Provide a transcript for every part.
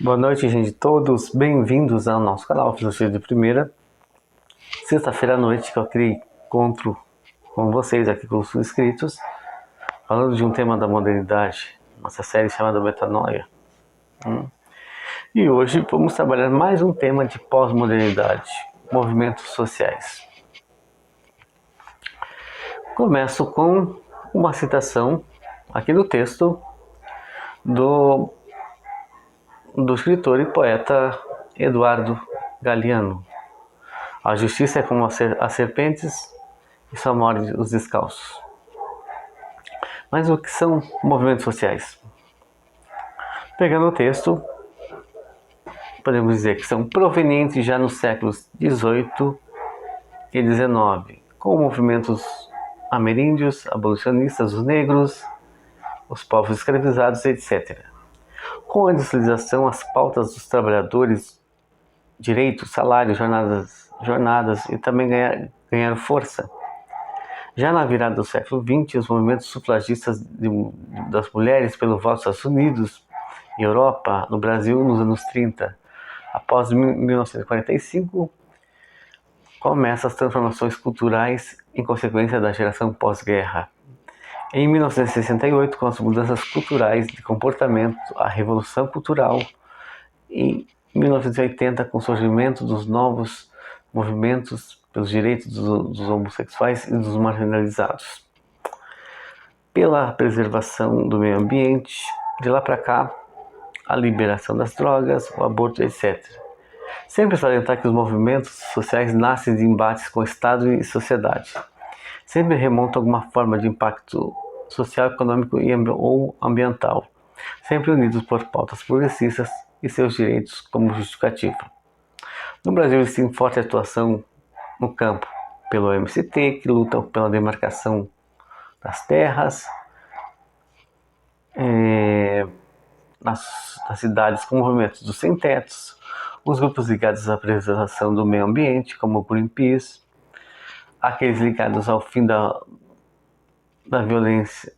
Boa noite, gente. Todos bem-vindos ao nosso canal Filosofia de Primeira. Sexta-feira à noite que eu criei encontro com vocês aqui com os inscritos, falando de um tema da modernidade, nossa série chamada Metanoia. E hoje vamos trabalhar mais um tema de pós-modernidade, movimentos sociais. Começo com uma citação aqui do texto do escritor e poeta Eduardo Galeano. A justiça é como as serpentes e só morde os descalços. Mas o que são movimentos sociais? Pegando o texto, podemos dizer que são provenientes já nos séculos XVIII e XIX, com movimentos ameríndios, abolicionistas, os negros, os povos escravizados, etc. Com a industrialização, as pautas dos trabalhadores, direitos, salários, jornadas e também ganharam força. Já na virada do século XX, os movimentos sufragistas das mulheres pelo voto nos Estados Unidos e Europa, no Brasil nos anos 30. Após 1945, começam as transformações culturais em consequência da geração pós-guerra. Em 1968, com as mudanças culturais de comportamento, a Revolução Cultural. Em 1980, com o surgimento dos novos movimentos pelos direitos dos homossexuais e dos marginalizados. Pela preservação do meio ambiente, de lá para cá, a liberação das drogas, o aborto, etc. Sempre salientar que os movimentos sociais nascem de embates com o Estado e sociedade. Sempre remontam a alguma forma de impacto social, econômico ou ambiental. Sempre unidos por pautas progressistas e seus direitos como justificativa. No Brasil, existe forte atuação no campo pelo MST, que luta pela demarcação das terras, nas cidades com movimentos dos sem-tetos, os grupos ligados à preservação do meio ambiente, como o Greenpeace, aqueles ligados ao fim da violência,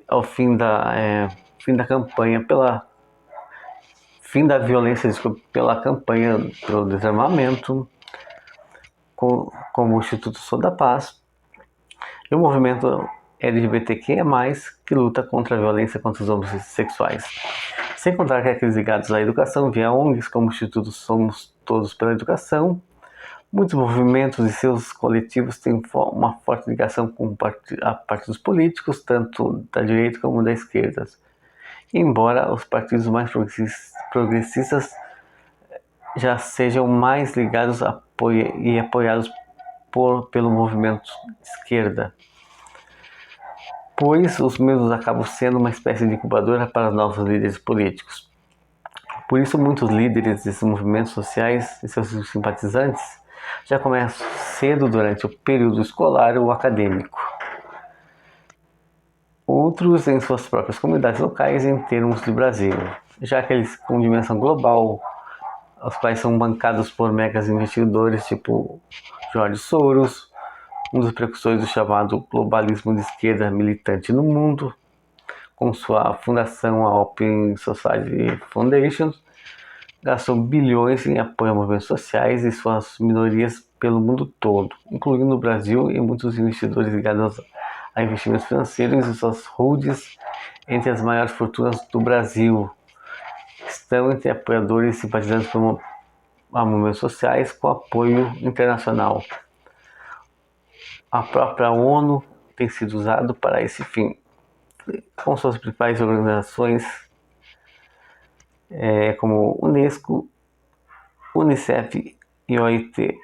ao fim da campanha pela campanha pelo desarmamento, como o Instituto Sou da Paz, e o movimento LGBTQIA+, que luta contra a violência contra os homossexuais. Sem contar que aqueles ligados à educação via ONGs, como o Instituto Somos Todos pela Educação. Muitos movimentos e seus coletivos têm uma forte ligação com partidos políticos, tanto da direita como da esquerda. Embora os partidos mais progressistas já sejam mais ligados e apoiados pelo movimento de esquerda, pois os mesmos acabam sendo uma espécie de incubadora para novos líderes políticos. Por isso, muitos líderes desses movimentos sociais e seus simpatizantes já começam cedo durante o período escolar ou acadêmico. Outros em suas próprias comunidades locais em termos de Brasil, já aqueles com dimensão global, os quais são bancados por megas investidores tipo George Soros, um dos precursores do chamado globalismo de esquerda militante no mundo, com sua fundação, a Open Society Foundation, gastou bilhões em apoio a movimentos sociais e suas minorias pelo mundo todo, incluindo o Brasil, e muitos investidores ligados a investimentos financeiros e suas holdings entre as maiores fortunas do Brasil estão entre apoiadores e simpatizantes a movimentos sociais com apoio internacional. A própria ONU tem sido usada para esse fim, com suas principais organizações como Unesco, Unicef e OIT,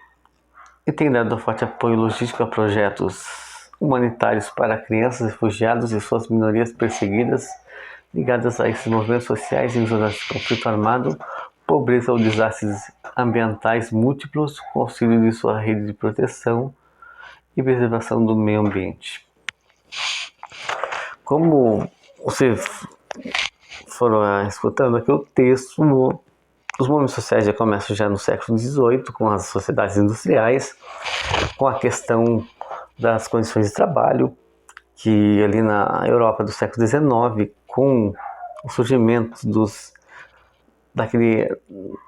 e tem dado forte apoio logístico a projetos humanitários para crianças, refugiados e suas minorias perseguidas, ligadas a esses movimentos sociais em zonas de conflito armado, pobreza ou desastres ambientais múltiplos, com auxílio de sua rede de proteção e preservação do meio ambiente. Como vocês foram escutando aqui o texto, os movimentos sociais já começam já no século XVIII, com as sociedades industriais, com a questão das condições de trabalho, que ali na Europa do século XIX, com o surgimento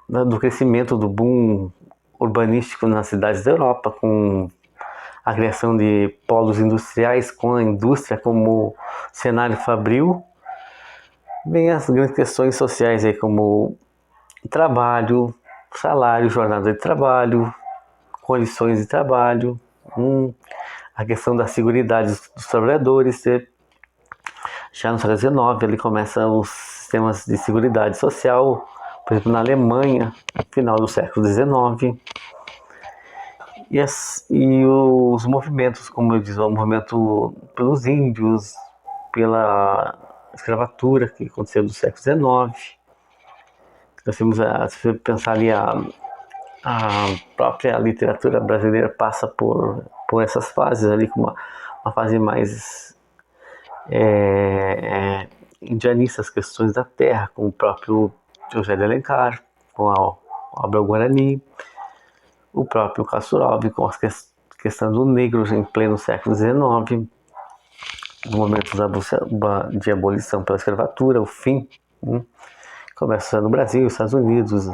do crescimento do boom urbanístico nas cidades da Europa, com a criação de polos industriais, com a indústria como cenário fabril, vem as grandes questões sociais aí, como trabalho, salário, jornada de trabalho, condições de trabalho, a questão da seguridade dos trabalhadores. Já no século XIX, ele começa os sistemas de seguridade social, por exemplo, na Alemanha, no final do século XIX. E os movimentos, como eu disse, o movimento pelos índios, pela escravatura que aconteceu no século XIX. Nós temos, se você pensar ali, a própria literatura brasileira passa por essas fases ali, com uma fase mais indianista, as questões da terra, com o próprio José de Alencar, com a obra Guarani, o próprio Kassurov, com a questão do negro em pleno século XIX, os momentos de abolição pela escravatura, o fim, começa no Brasil, Estados Unidos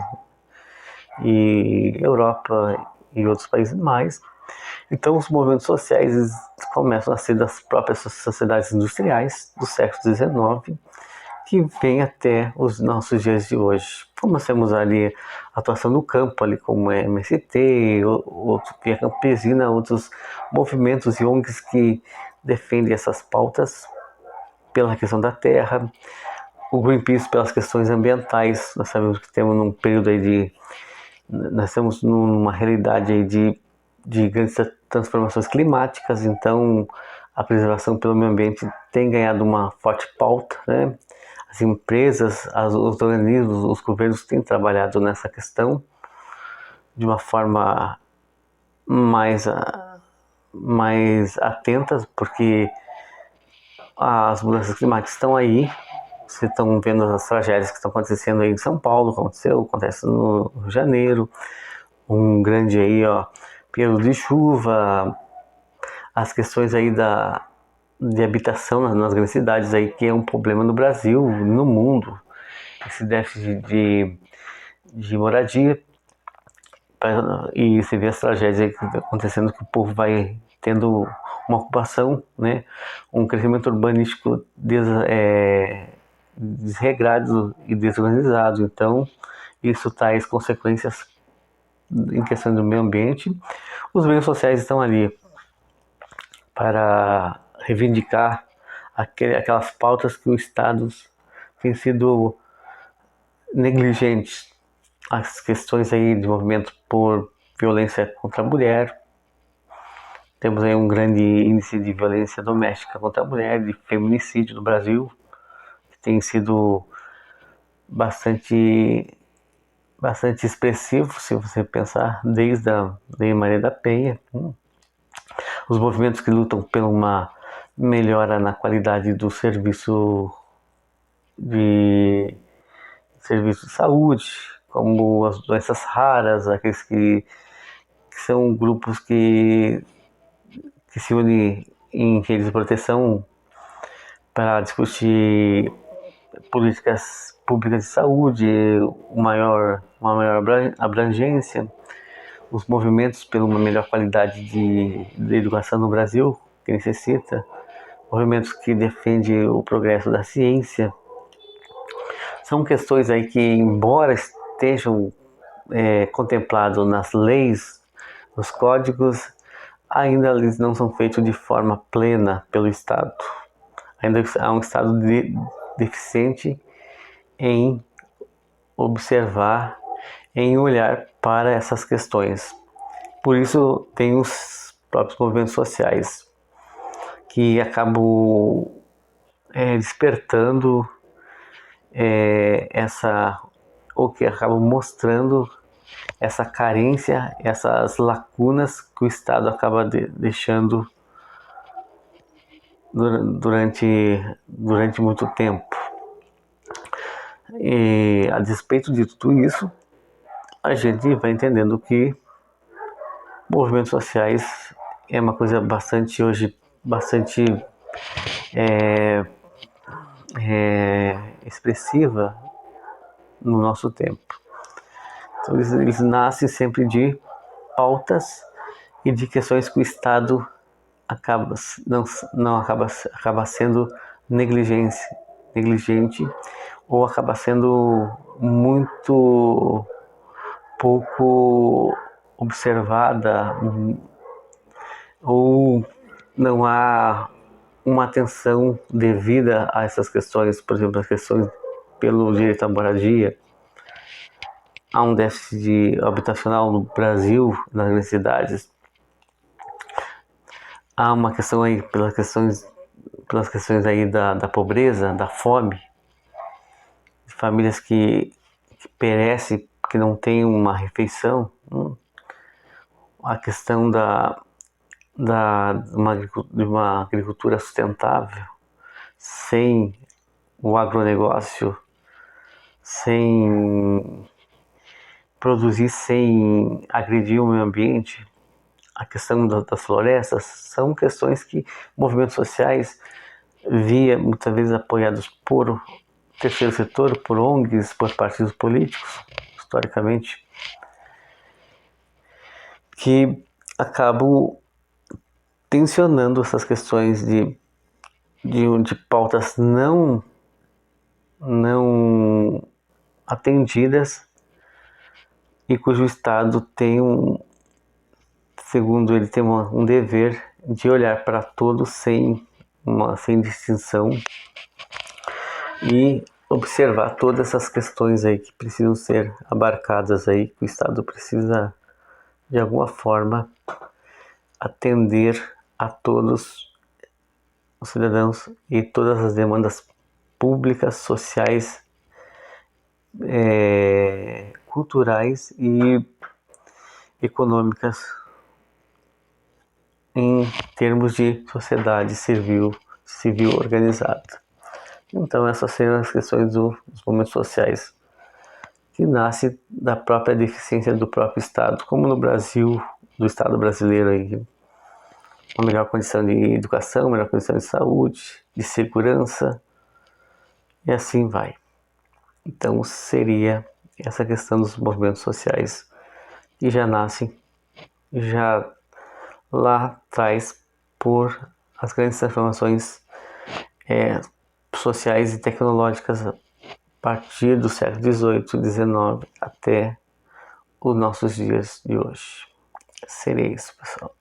e Europa e outros países mais. Então os movimentos sociais começam a ser das próprias sociedades industriais do século XIX, que vem até os nossos dias de hoje. Como nós temos ali a atuação no campo, ali como a MST, outro Via Campesina, outros movimentos e ONGs que defendem essas pautas pela questão da terra, o Greenpeace pelas questões ambientais. Nós sabemos que temos num período aí nós estamos numa realidade aí de grandes transformações climáticas, então a preservação pelo meio ambiente tem ganhado uma forte pauta, né? As empresas, os organismos, os governos têm trabalhado nessa questão de uma forma mais atentas, porque as mudanças climáticas estão aí. Vocês estão vendo as tragédias que estão acontecendo aí em São Paulo, acontece no Rio de Janeiro, um grande aí, período de chuva, as questões aí de habitação nas grandes cidades aí, que é um problema no Brasil, no mundo, esse déficit de moradia, e você vê as tragédias aí acontecendo, que o povo vai tendo uma ocupação, né, um crescimento urbanístico desregrado e desorganizado. Então isso traz consequências em questão do meio ambiente. Os meios sociais estão ali para reivindicar aquelas pautas que o Estado tem sido negligente. As questões aí de movimento por violência contra a mulher. Temos aí um grande índice de violência doméstica contra a mulher, de feminicídio no Brasil, que tem sido bastante expressivo, se você pensar, desde a Lei Maria da Penha. Os movimentos que lutam por uma melhora na qualidade do serviço de saúde, como as doenças raras, aqueles que são grupos que se unem em redes de proteção para discutir políticas públicas de saúde, uma maior abrangência, os movimentos por uma melhor qualidade de educação no Brasil, que necessita, movimentos que defendem o progresso da ciência. São questões aí que, embora estejam contemplados nas leis, nos códigos, ainda eles não são feitos de forma plena pelo Estado. Ainda há um Estado deficiente em observar, em olhar para essas questões. Por isso tem os próprios movimentos sociais que acabam despertando ou que acabam mostrando essa carência, essas lacunas que o Estado acaba deixando durante muito tempo. E a despeito de tudo isso, a gente vai entendendo que movimentos sociais é uma coisa bastante expressiva no nosso tempo. Então eles nascem sempre de pautas e de questões que o Estado acaba sendo negligente ou acaba sendo muito pouco observada, ou não há uma atenção devida a essas questões, por exemplo, as questões pelo direito à moradia. Há um déficit habitacional no Brasil, nas grandes cidades. Há uma questão aí pelas questões aí da pobreza, da fome, de famílias que perecem, que não têm uma refeição. A questão de uma agricultura sustentável, sem o agronegócio, sem produzir, sem agredir o meio ambiente. A questão das florestas são questões que movimentos sociais, muitas vezes apoiados por terceiro setor, por ONGs, por partidos políticos, historicamente, que acabam tensionando essas questões de pautas não atendidas, e cujo Estado tem segundo ele, tem um dever de olhar para todos sem distinção e observar todas essas questões aí que precisam ser abarcadas aí, que o Estado precisa de alguma forma atender a todos os cidadãos e todas as demandas públicas, sociais, culturais e econômicas em termos de sociedade civil organizada. Então essas são as questões dos movimentos sociais, que nasce da própria deficiência do próprio Estado, como no Brasil, do Estado brasileiro aí, uma melhor condição de educação, melhor condição de saúde, de segurança, e assim vai. Então seria essa questão dos movimentos sociais, que já nascem lá atrás por as grandes transformações sociais e tecnológicas a partir do século XVIII, XIX até os nossos dias de hoje. Seria isso, pessoal.